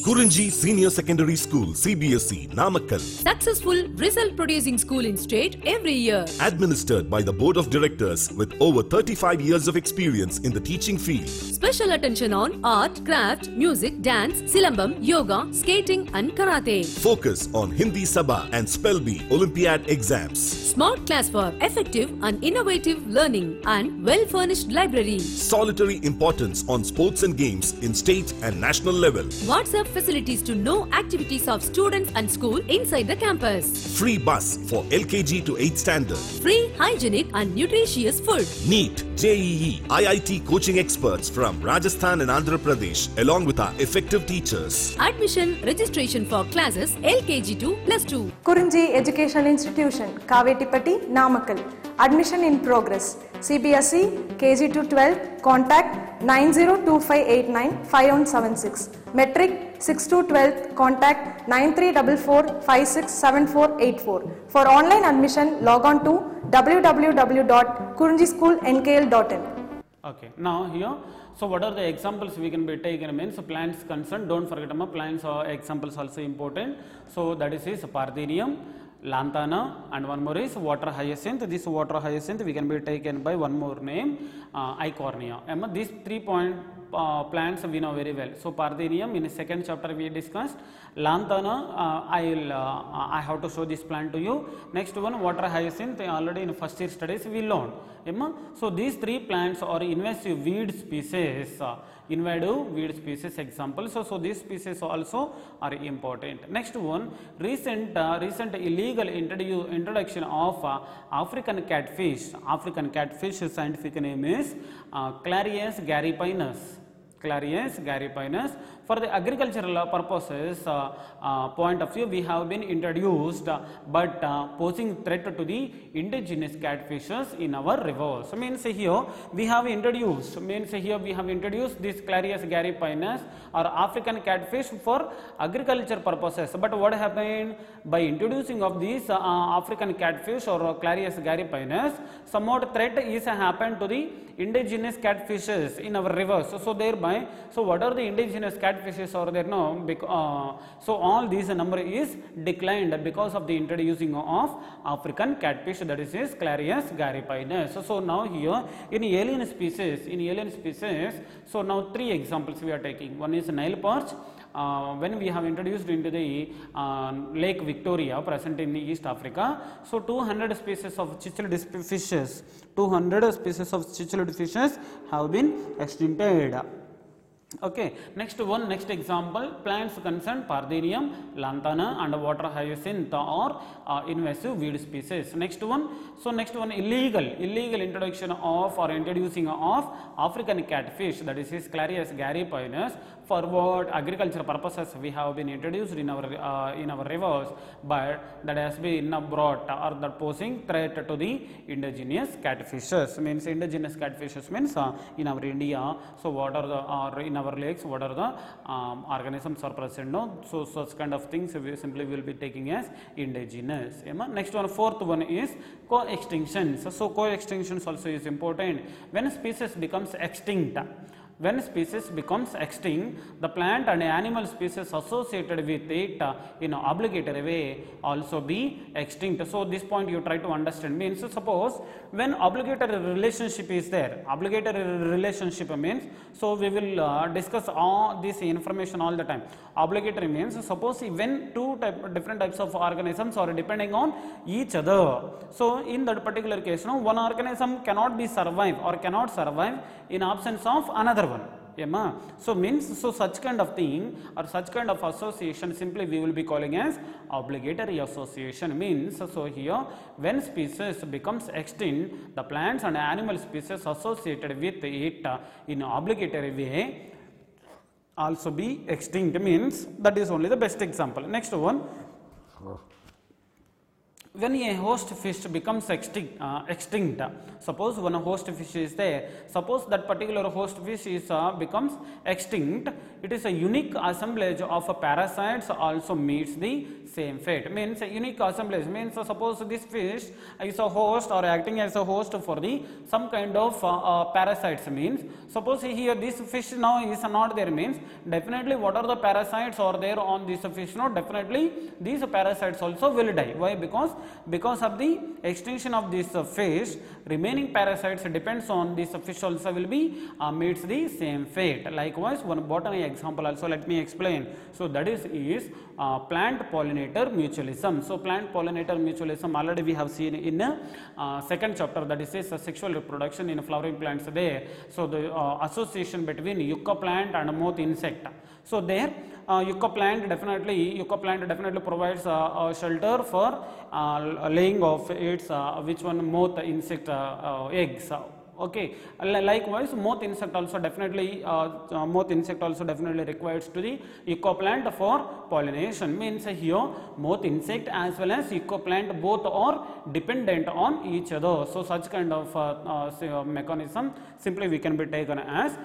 Kurunji Senior Secondary School, CBSE, Namakkal. Successful result producing school in state every year. Administered by the Board of Directors with over 35 years of experience in the teaching field. Special attention on art, craft, music, dance, silambam, yoga, skating and karate. Focus on Hindi Sabha and Spell Bee Olympiad exams. Smart class for effective and innovative learning and well-furnished library. Solitary importance on sports and games in state and national level. WhatsApp facilities to know activities of students and school inside the campus. Free bus for LKG to 8th standard. Free, hygienic and nutritious food. NEET, JEE, IIT coaching experts from Rajasthan and Andhra Pradesh along with our effective teachers. Admission registration for classes LKG to +2. Kurunji Educational Institution, Kavetipatti, Namakkal. Admission in progress. CBSE, KG to 12, contact 9025895176. Metric 6 to 12, contact 9344567484. For online admission, log on to www.kurunjischoolnkl.in. Okay, now here, so what are the examples we can be taken means plants concerned, don't forget plants examples also important. So that is Parthenium, Lantana, and one more is water hyacinth. This water hyacinth we can be taken by one more name, Eichhornia. These 3 plants we know very well. So Parthenium in the second chapter we discussed. Lantana, I have to show this plant to you. Next one, water hyacinth, already in first year studies we learned. So these 3 plants are invasive weed species. Invasive weed species examples. So these species also are important. Next one, recent illegal introduction of African catfish. African catfish scientific name is Clarias garipinus. Clarias garipinus. For the agricultural purposes point of view, we have been introduced but posing threat to the indigenous catfishes in our rivers. Means here we have introduced this Clarias garipinus or African catfish for agriculture purposes. But what happened by introducing of these African catfish or Clarias garipinus, somewhat threat is happened to the indigenous catfishes in our rivers. So thereby, so what are the indigenous catfishes are there now? So all these number is declined because of the introducing of African catfish, that is Clarias garipinus. So now here in alien species, so now 3 examples we are taking. One is Nile perch. When we have introduced into the Lake Victoria present in East Africa, so 200 species of cichlid fishes, have been extincted. Okay, next example, plants concerned Parthenium, Lantana and water hyacinth or invasive weed species. Next one, illegal introduction of or introducing of African catfish, that is Clarias garipinus. For what agricultural purposes we have been introduced in our rivers, but that has been brought or that posing threat to the indigenous catfishes. Means indigenous catfishes means in our India. So what are the or in our lakes, what are the organisms are present? No, so such kind of things we simply will be taking as indigenous. Next one, fourth one is co-extinctions. So co-extinctions also is important. When species becomes extinct, the plant and animal species associated with it in obligatory way also be extinct. So this point you try to understand. Means suppose when obligatory relationship is there, obligatory relationship means, so we will discuss all this information all the time. Obligatory means suppose when different types of organisms are depending on each other. So in that particular case, one organism cannot survive in absence of another one. So means, so such kind of thing or such kind of association simply we will be calling as obligatory association. Means, so here when species becomes extinct, the plants and animal species associated with it in obligatory way also be extinct. Means that is only the best example. Next one, when a host fish becomes extinct, suppose one host fish is there, suppose that particular host fish is becomes extinct, it is a unique assemblage of parasites also meets the same fate. Means a unique assemblage means suppose this fish is a host or acting as a host for the some kind of parasites. Means suppose here this fish now is not there, means definitely what are the parasites are there on this fish, no, definitely these parasites also will die. Why? Because of the extinction of this fish, remaining parasites depends on this fish also will be meets the same fate. Likewise, one botany example also let me explain. So that is plant pollinator mutualism. So plant pollinator mutualism already we have seen in second chapter, that is sexual reproduction in flowering plants there. So the association between yucca plant and moth insect. So there yucca plant definitely provides shelter for laying of its which one moth insect eggs. Okay, likewise moth insect also definitely requires to the yucca plant for pollination. Means here moth insect as well as yucca plant both are dependent on each other. So such kind of mechanism simply we can be taken as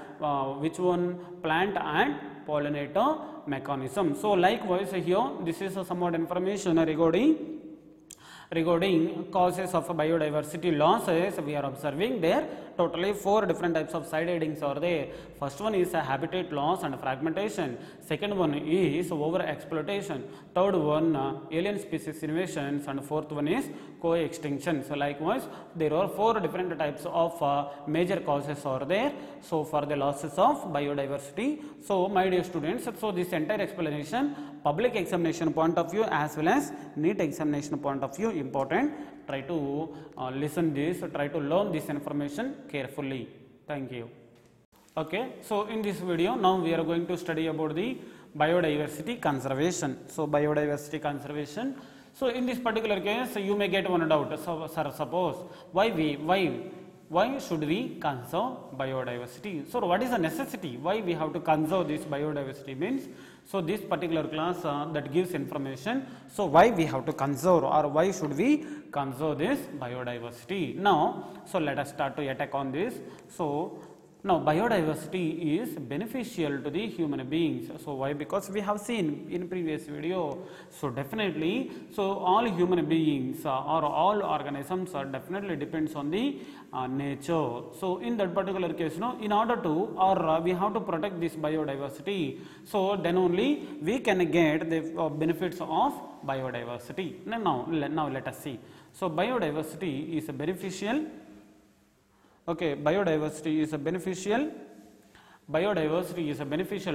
which one, plant and pollinator mechanism. So likewise here this is somewhat information regarding causes of biodiversity losses. We are observing there totally 4 different types of side headings are there. First one is habitat loss and fragmentation. Second one is over exploitation. Third one alien species invasions, and fourth one is co-extinction. So likewise there are 4 different types of major causes are there. So for the losses of biodiversity. So my dear students, so this entire explanation public examination point of view as well as NEET examination point of view important. Try to listen this, try to learn this information carefully. Thank you. Okay, so in this video now we are going to study about the biodiversity conservation. So biodiversity conservation. So in this particular case you may get one doubt. So sir, suppose why should we conserve biodiversity? So what is the necessity? Why we have to conserve this biodiversity means? So this particular class that gives information. So why we have to conserve or why should we conserve this biodiversity? Now, so let us start to attack on this. So now biodiversity is beneficial to the human beings. So why? Because we have seen in previous video. So definitely, so all human beings or all organisms are definitely depends on the nature. So in that particular case, no, in order to or we have to protect this biodiversity. So then only we can get the benefits of biodiversity. Now let us see. So biodiversity is beneficial. Okay, biodiversity is beneficial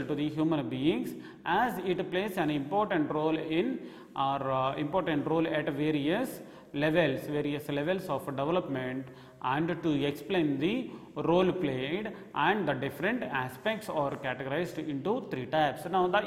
to the human beings as it plays an important role in at various levels of development, and to explain the role played and the different aspects are categorized into 3 types. Now the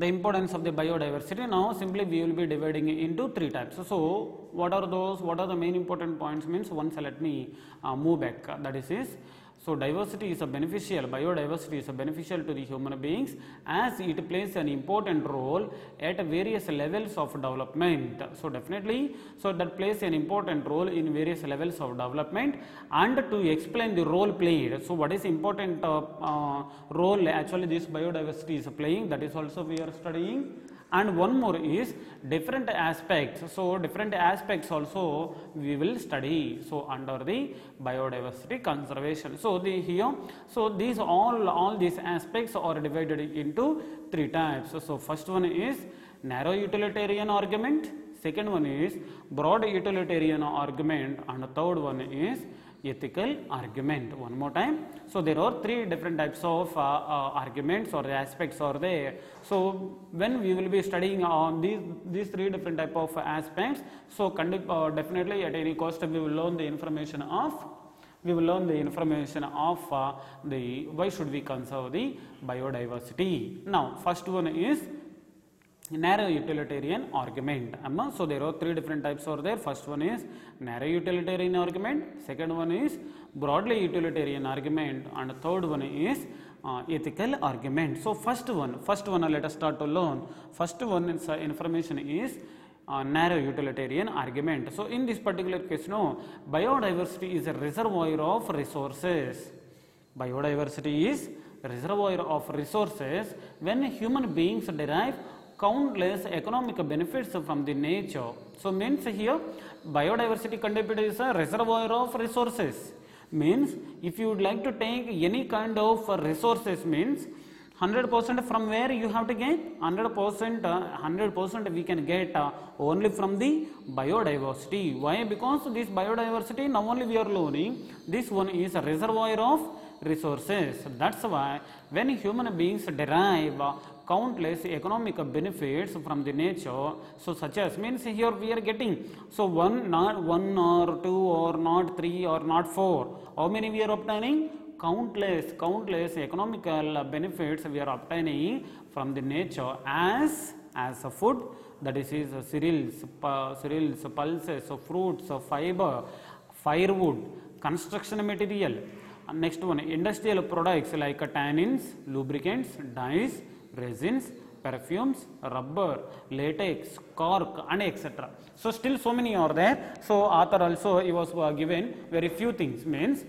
importance of the biodiversity, now simply we will be dividing into 3 types. So what are the main important points means? Once let me move back, that is so biodiversity is beneficial to the human beings as it plays an important role at various levels of development. So definitely, so that plays an important role in various levels of development, and to explain the role played. So what is important role actually this biodiversity is playing, that is also we are studying. And one more is different aspects. So different aspects also we will study. So under the biodiversity conservation. So these all these aspects are divided into 3 types. So first one is narrow utilitarian argument. Second one is broad utilitarian argument, and the third one is ethical argument. One more time. So there are 3 different types of arguments or aspects are there. So when we will be studying on these 3 different type of aspects, so definitely at any cost we will learn the information of the why should we conserve the biodiversity. Now first one is narrow utilitarian argument. So there are 3 different types are there. First one is narrow utilitarian argument, second one is broadly utilitarian argument, and third one is ethical argument. So first one let us start to learn. First one is information is narrow utilitarian argument. So in this particular case, no, biodiversity is a reservoir of resources. Biodiversity is a reservoir of resources when human beings derive countless economic benefits from the nature. So means here biodiversity concept is a reservoir of resources. Means if you would like to take any kind of resources, means 100% from where you have to get 100% we can get only from the biodiversity. Why? Because this biodiversity now only we are learning, this one is a reservoir of resources. That's why when human beings derive countless economic benefits from the nature, so such as means here we are getting, so not one or two or not three or not four, how many we are obtaining? Countless economical benefits we are obtaining from the nature as a food, that is cereals, pulses, fruits, fiber, firewood, construction material. Next one, industrial products like tannins, lubricants, dyes, resins, perfumes, rubber, latex, cork, and etc. So still so many are there. So author also he was given very few things, means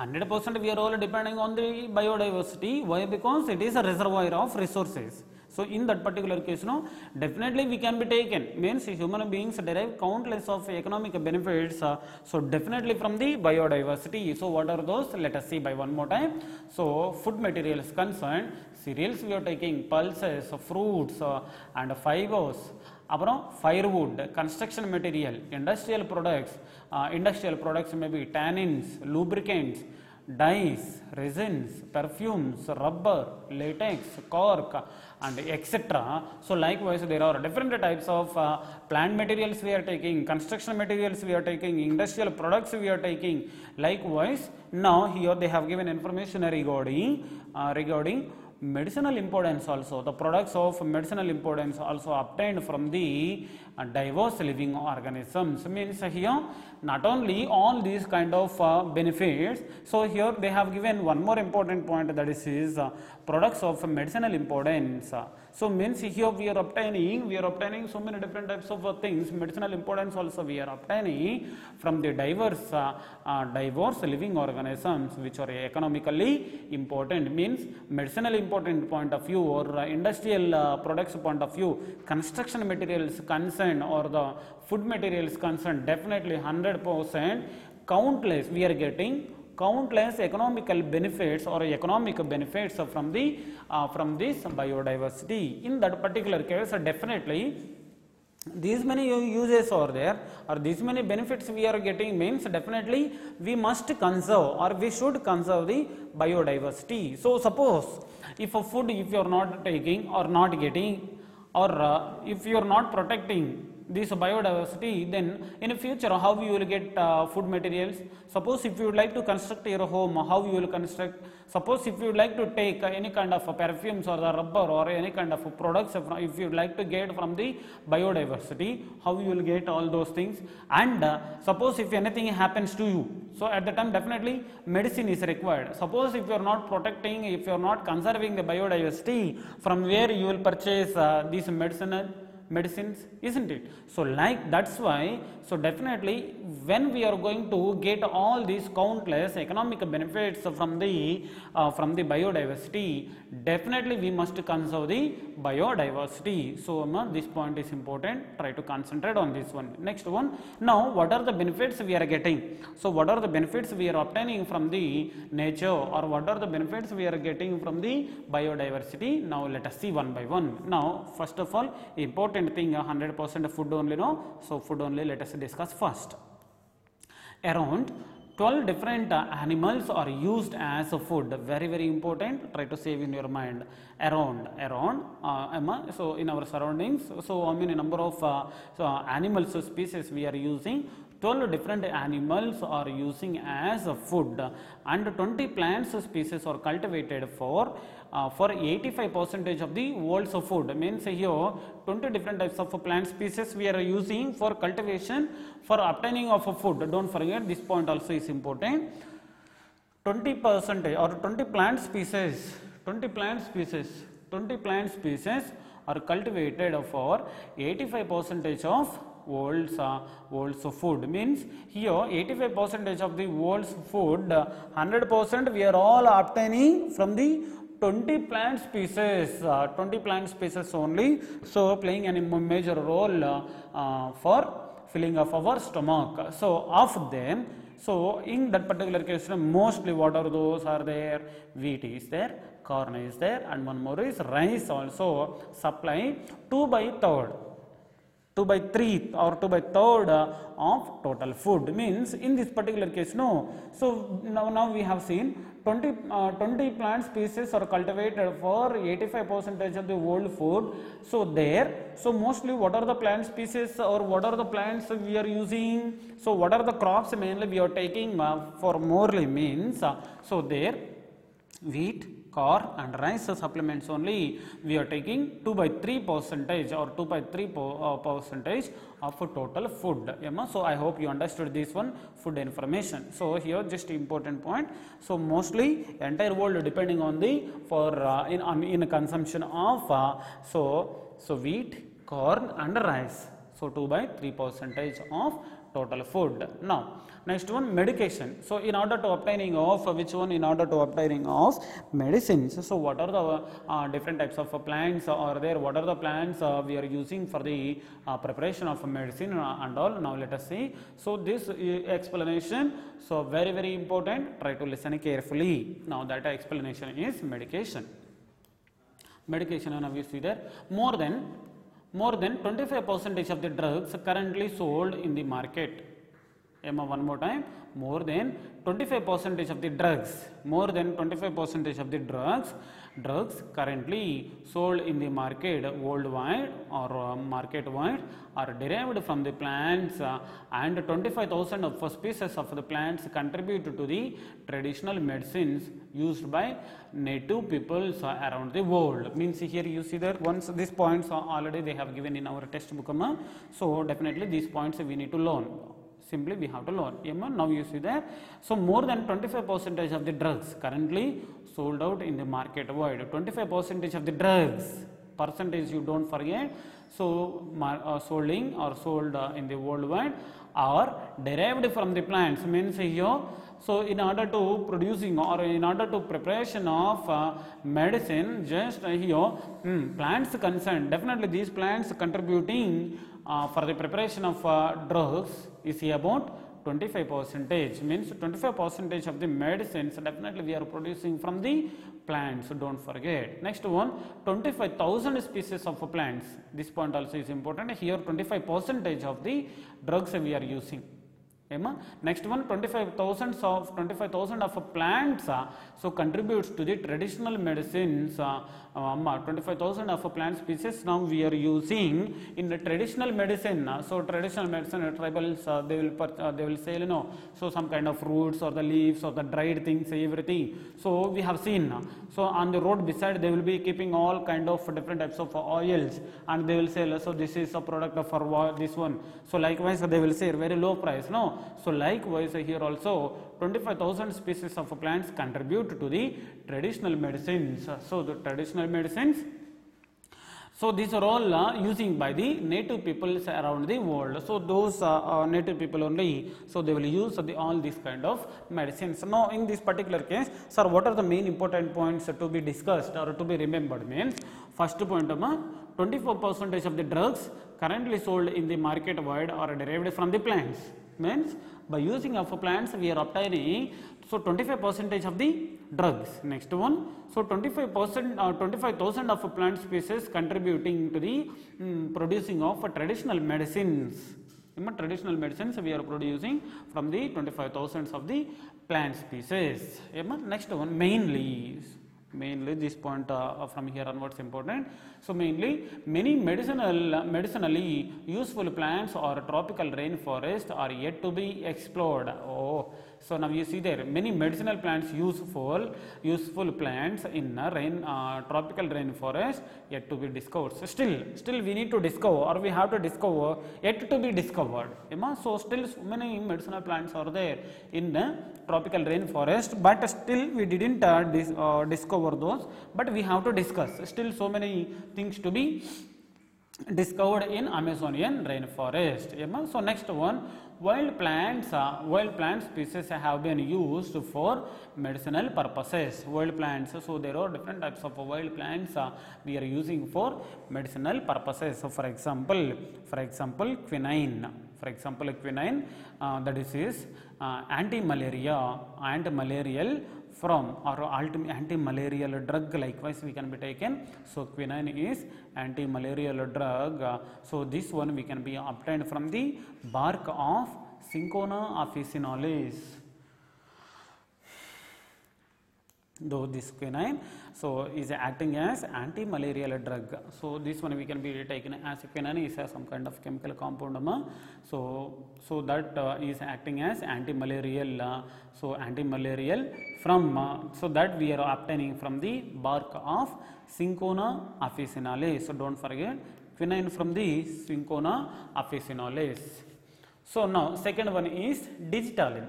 100% we are all depending on the biodiversity. Why? Because it is a reservoir of resources. So in that particular case, no, definitely we can be taken, means human beings derive countless of economic benefits, so definitely from the biodiversity. So what are those? Let us see by one more time. So food materials concerned, cereals we are taking, pulses, fruits, and fibers, firewood, construction material, industrial products may be tannins, lubricants, dyes, resins, perfumes, rubber, latex, cork, and etc. So likewise there are different types of plant materials we are taking, construction materials we are taking, industrial products we are taking. Likewise now here they have given information regarding medicinal importance also. The products of medicinal importance also obtained from the diverse living organisms. Means here not only all these kind of benefits, so here they have given one more important point, that is products of medicinal importance. So means here we are obtaining so many different types of things. Medicinal importance also we are obtaining from the diverse living organisms which are economically important. Means medicinal important point of view or industrial products point of view, construction materials concerned or the food materials concerned, definitely 100% countless we are getting countless economical benefits or economic benefits from this biodiversity. In that particular case, definitely these many uses are there or these many benefits we are getting, means definitely we must conserve or we should conserve the biodiversity. So suppose if a food if you are not taking or not getting, or if you are not protecting this biodiversity, then in the future how you will get food materials? Suppose if you would like to construct your home, how you will construct? Suppose if you would like to take any kind of perfumes or the rubber or any kind of products, if you would like to get from the biodiversity, how you will get all those things? And suppose if anything happens to you, so at the time definitely medicine is required. Suppose if you are not protecting, if you are not conserving the biodiversity, from where you will purchase these medicines, isn't it? So like that's why, so definitely when we are going to get all these countless economic benefits from the biodiversity, definitely we must conserve the biodiversity. So this point is important, try to concentrate on this one. Next one, now what are the benefits we are getting? So what are the benefits we are obtaining from the nature, or what are the benefits we are getting from the biodiversity? Now let us see one by one. Now first of all, important thing, 100% food only, no? So food only, let us discuss first. Around 12 different animals are used as a food. Very important, try to save in your mind. Around so in our surroundings, so I mean a number of animals species we are using. 12 different animals are using as a food, and 20 plants species are cultivated for 85% of the world's food. Means here 20 different types of plant species we are using for cultivation for obtaining of food. Don't forget this point also is important. 20% or 20 plant species are cultivated for 85% of world's food. Means here 85% of the world's food, 100% we are all obtaining from the 20 plant species, 20 plant species only, so playing a major role for filling of our stomach. So of them, so in that particular case, mostly what are those are there? Wheat is there, corn is there, and one more is rice also supply 2/3. 2/3 or 2/3 of total food. Means in this particular case, no. So now we have seen 20 plant species are cultivated for 85% of the world food. So there, so mostly what are the plant species or what are the plants we are using? So what are the crops mainly we are taking for morely means? So there, wheat, corn and rice supplements only we are taking 2/3% or 2/3% of total food. So I hope you understood this one, food information. So here just important point. So mostly entire world depending on the in consumption of so wheat, corn and rice. So 2/3% of total food. Now next one, medication. So in order to obtaining of which one? In order to obtaining of medicines. So what are the different types of plants are there? What are the plants we are using for the preparation of medicine and all? Now let us see. So this explanation, so very important. Try to listen carefully. Now that explanation is medication. Medication, now we see there more than 25% of the drugs currently sold in the market. One more time, more than 25% of the drugs, more than 25% of the drugs currently sold in the market worldwide or market wide are derived from the plants, and 25,000 of species of the plants contribute to the traditional medicines used by native peoples around the world. Means here you see that once these points are already they have given in our textbook, so definitely these points we need to learn. Simply we have to learn. Now you see that. So more than 25% of the drugs currently sold out in the market wide. 25% of the drugs, percentage you don't forget. So sold in the worldwide are derived from the plants. Means here, so in order to producing or in order to preparation of medicine, just here plants concerned. Definitely these plants contributing for the preparation of drugs is about 25%. Means 25% of the medicines definitely we are producing from the plants. Don't forget. Next one, 25,000 species of plants. This point also is important. Here 25% of the drugs we are using. Next one, 25,000 of plants so contributes to the traditional medicines. 25,000 of plant species now we are using in the traditional medicine. So traditional medicine, tribals they will say, so some kind of roots or the leaves or the dried things, everything. So we have seen. So on the road beside they will be keeping all kind of different types of oils, and they will say, so this is a product for this one. So likewise they will say very low price. So likewise here also 25,000 species of plants contribute to the traditional medicines. So the traditional medicines, so these are all using by the native peoples around the world. So those native people only, so they will use all these kind of medicines. Now in this particular case, sir, what are the main important points to be discussed or to be remembered? Means first point, 24% of the drugs currently sold in the market wide are derived from the plants. Means by using of plants we are obtaining so 25% of the drugs. Next one, so 25,000 of plant species contributing to the producing of traditional medicines. Traditional medicines we are producing from the 25,000 of the plant species. Next one, mainly this point from here onwards important. So mainly many medicinally useful plants or tropical rainforest are yet to be explored. So now you see there many medicinal plants useful plants in tropical rainforest yet to be discovered. So still we need to discover, or we have to discover yet to be discovered. So still so many medicinal plants are there in the tropical rainforest, but still we didn't discover those, but we have to discuss. Still so many things to be discovered in Amazonian rainforest. So next one, wild plant species have been used for medicinal purposes. Wild plants, so there are different types of wild plants we are using for medicinal purposes. So for example quinine. That is anti-malarial from, or anti-malarial drug likewise we can be taken. So quinine is anti-malarial drug. So this one we can be obtained from the bark of Cinchona officinalis. Though this quinine is acting as anti-malarial drug. So this one we can be taken as quinine is some kind of chemical compound. So that is acting as anti-malarial. So anti-malarial from so that we are obtaining from the bark of Cinchona officinalis. So don't forget quinine from the Cinchona officinalis. So now second one is digitalin.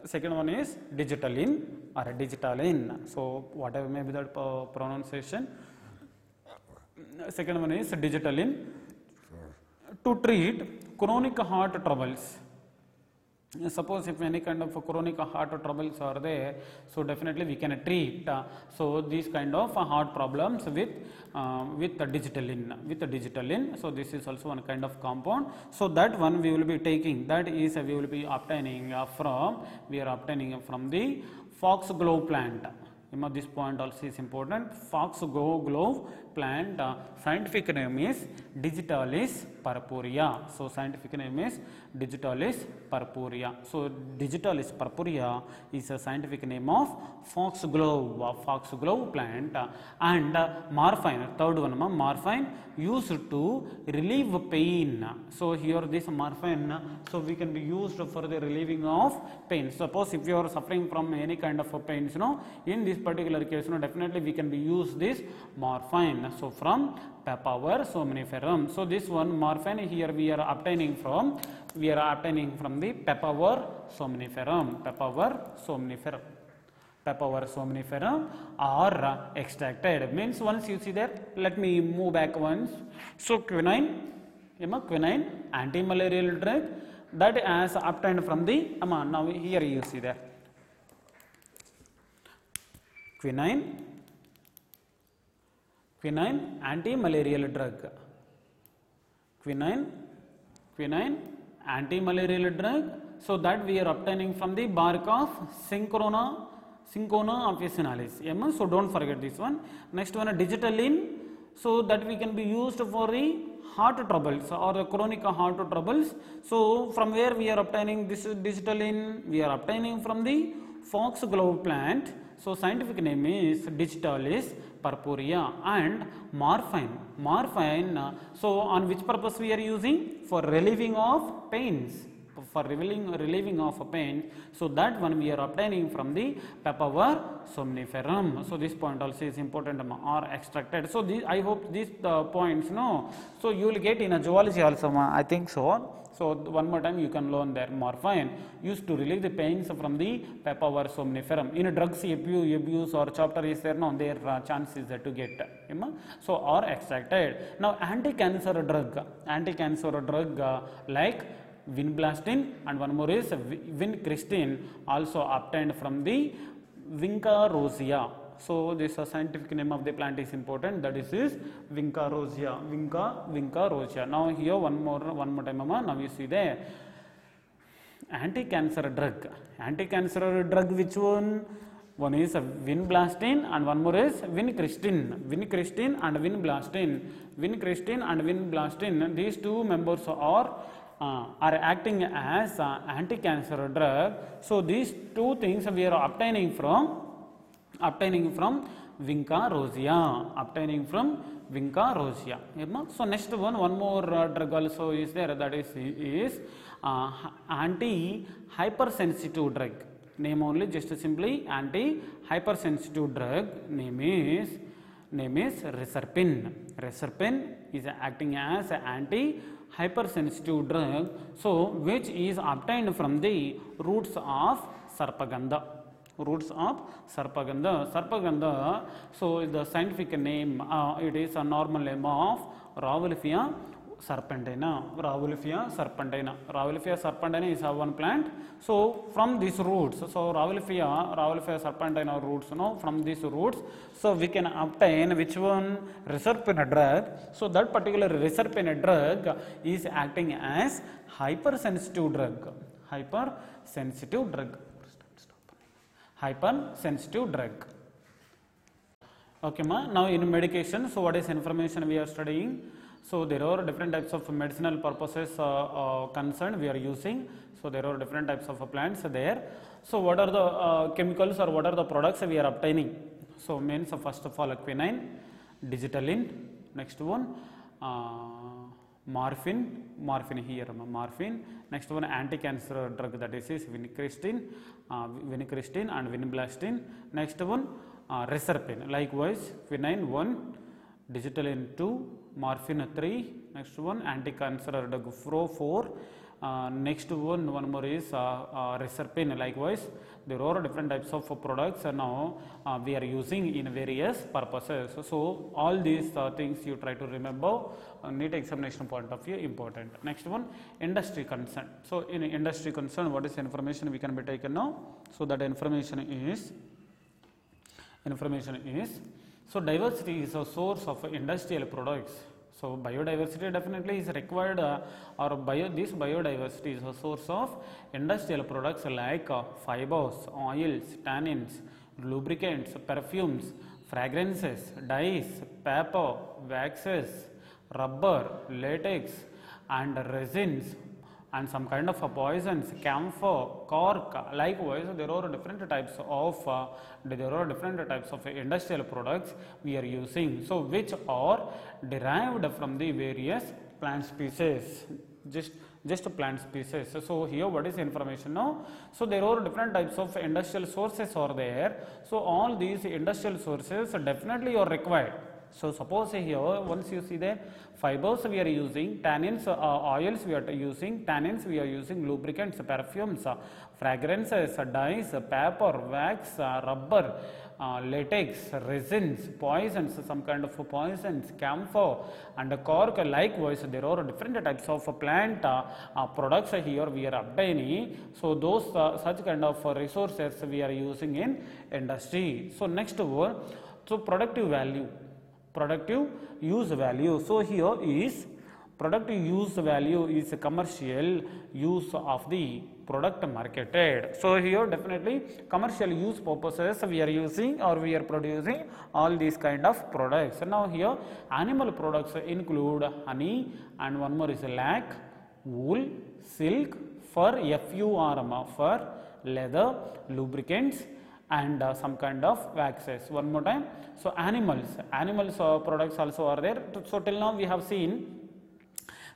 Second one is digitalin or digitalin. So whatever may be that pronunciation. Second one is digitalin to treat chronic heart troubles. Suppose if any kind of chronic heart troubles are there, so definitely we can treat so these kind of heart problems with digitalin. So this is also one kind of compound. So that one we will be taking, that is we will be obtaining from the foxglove plant. This point also is important. Foxglove plant, scientific name is Digitalis purpurea. So scientific name is Digitalis purpurea. So Digitalis purpurea is a scientific name of foxglove plant. And morphine, third one, morphine used to relieve pain. So here this morphine, so we can be used for the relieving of pain. Suppose if you are suffering from any kind of pains, in this particular case, definitely we can be use this morphine. So from Papaver somniferum. So this one morphine here we are obtaining from the Papaver somniferum. Papaver somniferum are extracted. Means once you see there, let me move back once. So quinine, anti-malarial drug that is obtained from the now here you see there. Quinine anti-malarial drug. Quinine anti-malarial drug. So that we are obtaining from the bark of Cinchona officinalis. So don't forget this one. Next one, digitalin. So that we can be used for the heart troubles or the chronic heart troubles. So from where we are obtaining this digitalin? We are obtaining from the foxglove plant. So scientific name is Digitalis purpurea. And morphine, so on which purpose we are using? For relieving of pains. For relieving of pain. So that one we are obtaining from the Papaver somniferum. So this point also is important, or extracted. So I hope these points, so you will get in a zoology also, I think so. So one more time you can learn there. Morphine used to relieve the pains from the Papaver somniferum. In a drugs abuse or chapter is there, their chance is there to get. So or extracted. Now anti-cancer drug like vinblastine and one more is vincristine, also obtained from the Vinca rosea. So this scientific name of the plant is important, that is Vinca rosea. Vinca rosea. Now here one more time, now you see there anti-cancer drug. Anti-cancer drug, which one? One is vinblastine and one more is vincristine. Vincristine and vinblastine. These two members are acting as anti-cancer drug. So these two things we are obtaining from Vinca rosea, obtaining from Vinca rosea. So next one more drug also is there, that is anti-hypersensitive drug. Name only, just simply anti-hypersensitive drug. Name is Reserpin. Reserpin is acting as an anti-hypersensitive drug, so which is obtained from the roots of Sarpagandha. Roots of Sarpagandha. Sarpagandha, so the scientific name, it is a normal name of Rauwolfia serpentina. Rauwolfia serpentina. Rauwolfia serpentina is one plant. So from these roots, so Rauwolfia serpentina roots, from these roots, so we can obtain which one? Reserpin drug. So that particular Reserpin drug is acting as hypersensitive drug. Hypersensitive drug. Hypersensitive drug. Okay, ma. Now in medication, so what is information we are studying? So there are different types of medicinal purposes concerned we are using. So there are different types of plants there. So what are the chemicals or what are the products we are obtaining? So means first of all quinine, digitaline, next one morphine here, morphine. Next one anti-cancer drug, that is vincristine and vinblastine. Next one Reserpin. Likewise quinine 1, digitaline 2, morphine 3. Next one anti-cancer drug 4. Next one more is Reserpin. Likewise there are different types of products now we are using in various purposes. So all these things you try to remember, NEET examination point of view important. Next one industry concern. So in industry concern, what is information we can be taken now? So that information is so diversity is a source of industrial products. So biodiversity definitely is required, this biodiversity is a source of industrial products like fibers, oils, tannins, lubricants, perfumes, fragrances, dyes, paper, waxes, rubber, latex and resins, and some kind of poisons, camphor, cork. Likewise there are different types of industrial products we are using, so which are derived from the various plant species, just plant species. So here what is information now? So there are different types of industrial sources are there. So all these industrial sources definitely are required. So suppose here once you see the fibers we are using, tannins, oils we are using, tannins we are using, lubricants, perfumes, fragrances, dyes, paper, wax, rubber, latex, resins, poisons, some kind of poisons, camphor and cork. Likewise there are different types of plant products here we are obtaining. So those such kind of resources we are using in industry. So next word, so productive value. Productive use value. So here is productive use value is commercial use of the product marketed. So here definitely commercial use purposes we are using or we are producing all these kind of products. Now here animal products include honey and one more is lac, wool, silk, fur, fur, leather, lubricants and some kind of waxes. One more time. So animals products also are there. So till now we have seen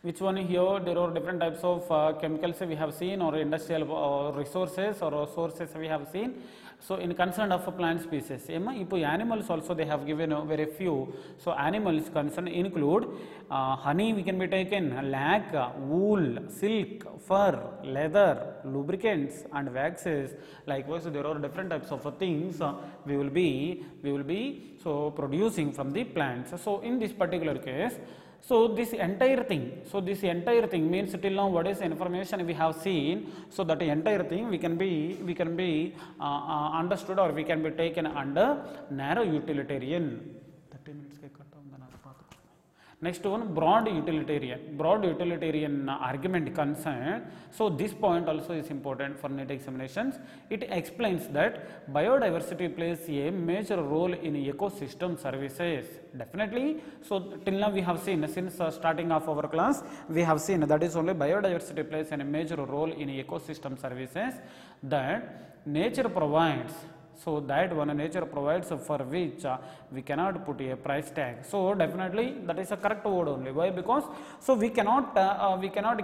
which one here, there are different types of chemicals we have seen or industrial resources or sources we have seen. So in concern of plant species, animals also they have given very few. So animals concern include honey we can be taken, lac, wool, silk, fur, leather, lubricants and waxes. Likewise there are different types of things we will be so producing from the plants. So in this particular case, so this entire thing means till now what is information we have seen. So that entire thing we can be understood or we can be taken under narrow utilitarian. 30 minutes Next one, broad utilitarian argument concern. So this point also is important for NEET examinations. It explains that biodiversity plays a major role in ecosystem services. Definitely. So till now we have seen, since starting of our class, we have seen that is only biodiversity plays a major role in ecosystem services, that nature provides So that one nature provides for which we cannot put a price tag. So definitely that is a correct word only. Why? Because so we cannot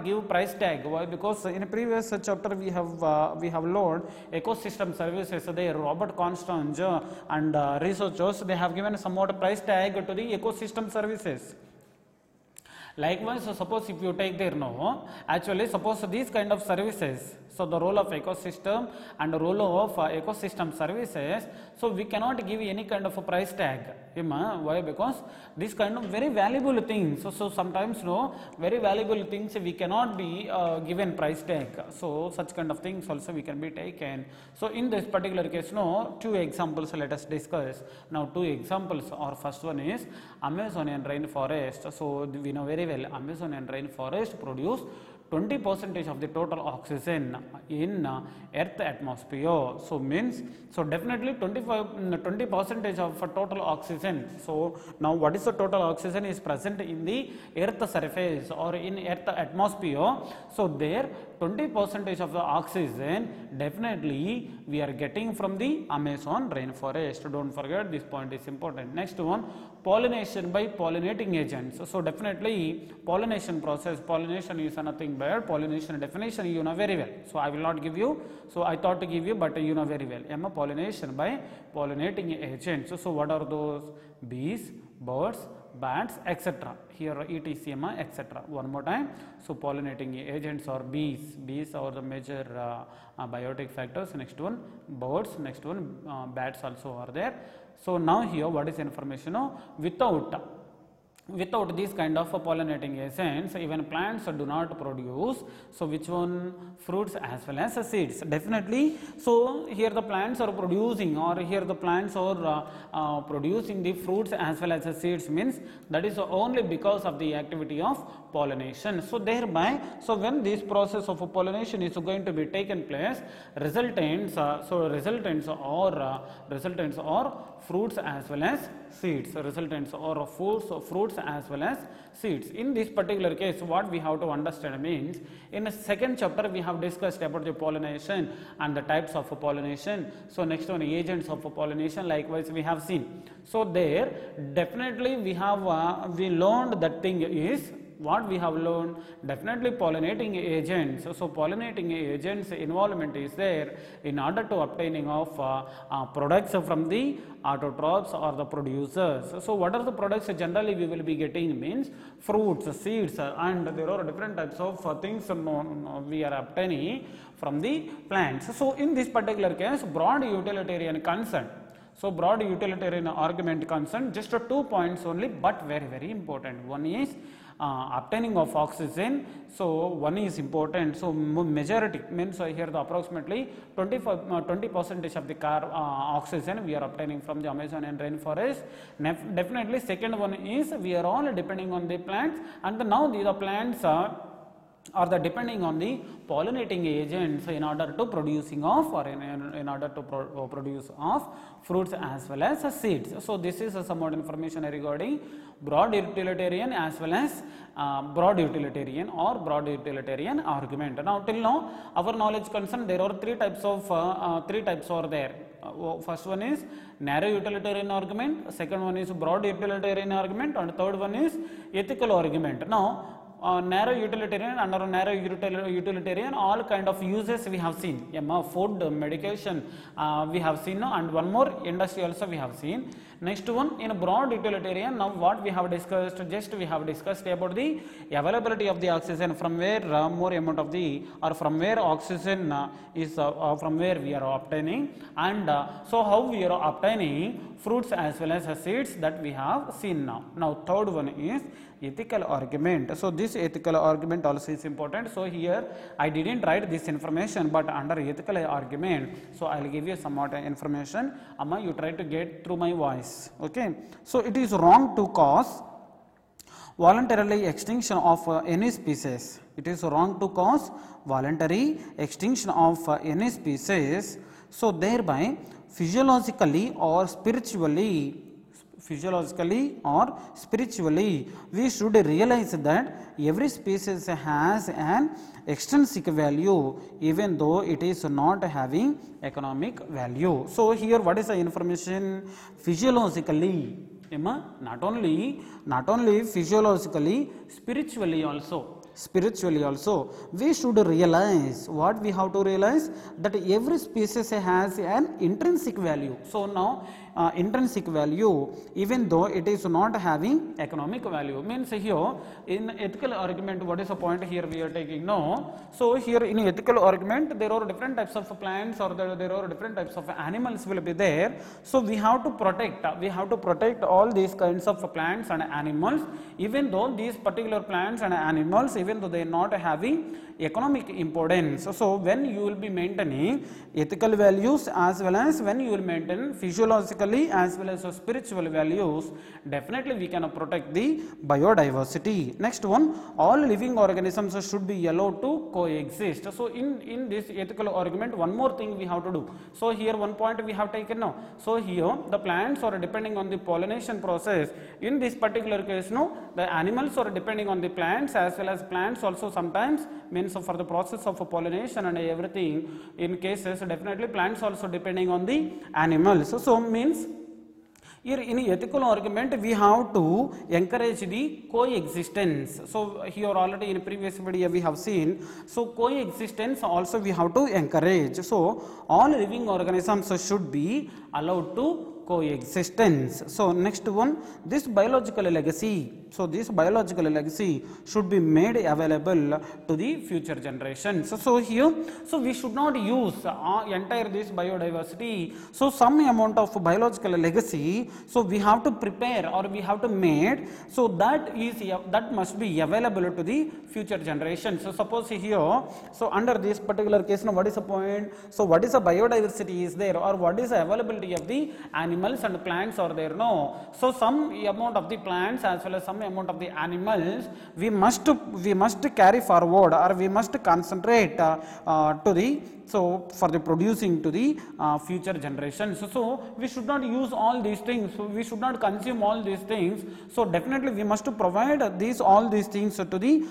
give price tag. Why? Because in a previous chapter we have learned ecosystem services. There Robert Constance and researchers, they have given somewhat price tag to the ecosystem services. Likewise, so suppose if you take there now, actually suppose these kind of services, so the role of ecosystem and the role of ecosystem services, so we cannot give any kind of a price tag. Why? Because this kind of very valuable things, so sometimes no, very valuable things we cannot be given price tag. So such kind of things also we can be taken. So in this particular case, no, two examples let us discuss. Now two examples, or first one is Amazonian rainforest. So we know very well Amazonian rainforest produce 20% of the total oxygen in earth atmosphere. So means, so definitely 20% of total oxygen. So now what is the total oxygen is present in the earth surface or in earth atmosphere. So there 20% of the oxygen definitely we are getting from the Amazon rainforest. Don't forget, this point is important. Next one, pollination by pollinating agents. So definitely pollination process, pollination is nothing but pollination definition you know very well. So I will not give you, so I thought to give you, but you know very well. Pollination by pollinating agents. So what are those? Bees, birds, bats, etc. Here etc. etc. One more time. So pollinating agents are bees. Bees are the major biotic factors. Next one, birds. Next one, bats also are there. So now here what is information? Without these kind of pollinating agents, even plants do not produce. So which one? Fruits as well as seeds. Definitely. So here the plants are producing, or here the plants are producing the fruits as well as seeds, means that is only because of the activity of pollination. So thereby, so when this process of pollination is going to be taken place, resultants are fruits as well as seeds. Resultants are fruits as well as seeds. In this particular case, what we have to understand means, in the second chapter we have discussed about the pollination and the types of pollination. So next one, agents of pollination, likewise we have seen. So there definitely we have we learned that thing is, what we have learned, definitely pollinating agents. So pollinating agents involvement is there in order to obtaining of products from the autotrophs or the producers. So what are the products generally we will be getting means fruits, seeds, and there are different types of things we are obtaining from the plants. So in this particular case, broad utilitarian concern. So broad utilitarian argument concern, just 2 points only, but very, very important. One is obtaining of oxygen. So one is important. So majority means here the approximately 20% of the oxygen we are obtaining from the Amazonian rainforest. Definitely second one is we are all depending on the plants, and now the plants are the depending on the pollinating agents in order to producing of, or in order to produce of fruits as well as seeds. So this is somewhat information regarding broad utilitarian as well as broad utilitarian or broad utilitarian argument. Now till now our knowledge concern, there are three types are there. First one is narrow utilitarian argument, second one is broad utilitarian argument, and third one is ethical argument. Now narrow utilitarian, under narrow utilitarian, all kind of uses we have seen. Food, medication we have seen, and one more, industry also we have seen. Next one, in broad utilitarian, now what we have discussed, just we have discussed about the availability of the oxygen, from where more amount of the, or from where oxygen is from where we are obtaining, and so how we are obtaining fruits as well as seeds, that we have seen now. Now third one is ethical argument. So this ethical argument also is important. So here I didn't write this information, but under ethical argument, so I will give you some more information. Amma, you try to get through my voice. Okay. So it is wrong to cause voluntarily extinction of any species. It is wrong to cause voluntary extinction of any species. So thereby physiologically or spiritually physiologically or spiritually, we should realize that every species has an extrinsic value even though it is not having economic value. So here what is the information? Physiologically, not only physiologically, spiritually also we should realize, what we have to realize, that every species has an intrinsic value. So now intrinsic value even though it is not having economic value, means here in ethical argument, what is the point here we are taking now? So here in ethical argument there are different types of plants or there are different types of animals will be there. So we have to protect all these kinds of plants and animals, even though these particular plants and animals, even though they are not having economic importance. So when you will be maintaining ethical values as well as when you will maintain physiologically as well as spiritual values, definitely we can protect the biodiversity. Next one, all living organisms should be allowed to coexist. So in this ethical argument, one more thing we have to do. So here one point we have taken now. So here the plants are depending on the pollination process. In this particular case, no, the animals are depending on the plants as well as plants also sometimes, means for the process of pollination and everything. In cases, definitely plants also depending on the animals. So means here in ethical argument we have to encourage the coexistence. So here already in previous video we have seen, so coexistence also we have to encourage. So all living organisms should be allowed to coexistence. So next one, this biological legacy. So this biological legacy should be made available to the future generations. So here, so we should not use entire this biodiversity. So some amount of biological legacy, so we have to prepare or we have to make, so that must be available to the future generations. So suppose here, so under this particular case, now what is the point? So what is the biodiversity is there, or what is the availability of the animals and plants are there? No. So some amount of the plants as well as some amount of the animals we must carry forward, or we must concentrate to the, so for the producing to the future generations. So we should not use all these things, so we should not consume all these things. So definitely we must provide all these things to the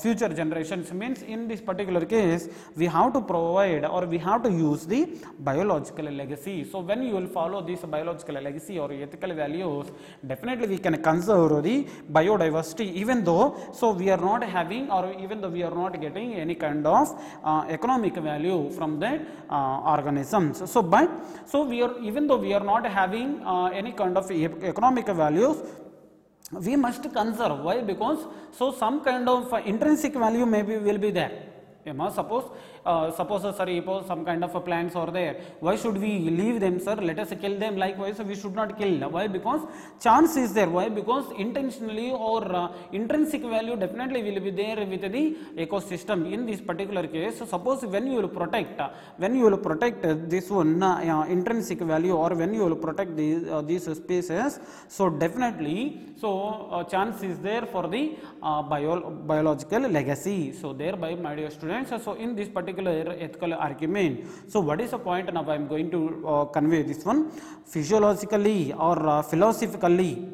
future generations. Means in this particular case we have to provide or we have to use the biological legacy. So when you will follow this biological legacy or ethical values, definitely we can conserve the biodiversity, even though so we are not having or even though we are not getting any kind of economic value from the organisms. So but so we are, even though we are not having any kind of economic values, we must conserve. Why? Because so some kind of intrinsic value maybe will be there. Suppose some kind of plants are there. Why should we leave them, sir? Let us kill them. Likewise, we should not kill. Why? Because chance is there. Why? Because intentionally or intrinsic value definitely will be there with the ecosystem. In this particular case, suppose when you will protect this one intrinsic value, or when you will protect these species, so definitely so chance is there for the biological legacy. So thereby, my dear students, so in this particular ethical argument, so what is the point now I am going to convey this one? Physiologically or philosophically,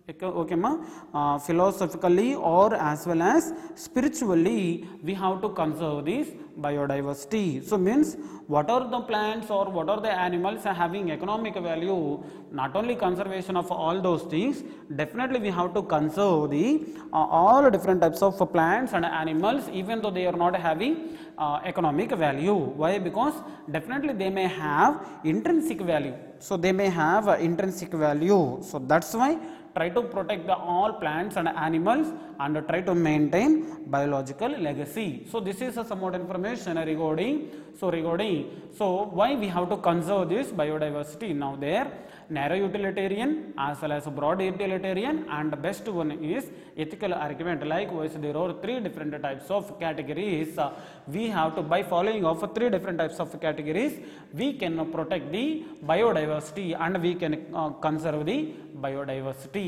okay ma, philosophically or as well as spiritually, we have to conserve this biodiversity. So means what are the plants or what are the animals having economic value, not only conservation of all those things, definitely we have to conserve the all different types of plants and animals, even though they are not having economic value. Why? Because definitely they may have intrinsic value. So they may have intrinsic value. So that's why try to protect all plants and animals and try to maintain biological legacy. So this is somewhat information regarding why we have to conserve this biodiversity. Now there, narrow utilitarian as well as broad utilitarian, and the best one is ethical argument. Likewise, there are three different types of categories. We have to, by following of three different types of categories, we can protect the biodiversity and we can conserve the biodiversity.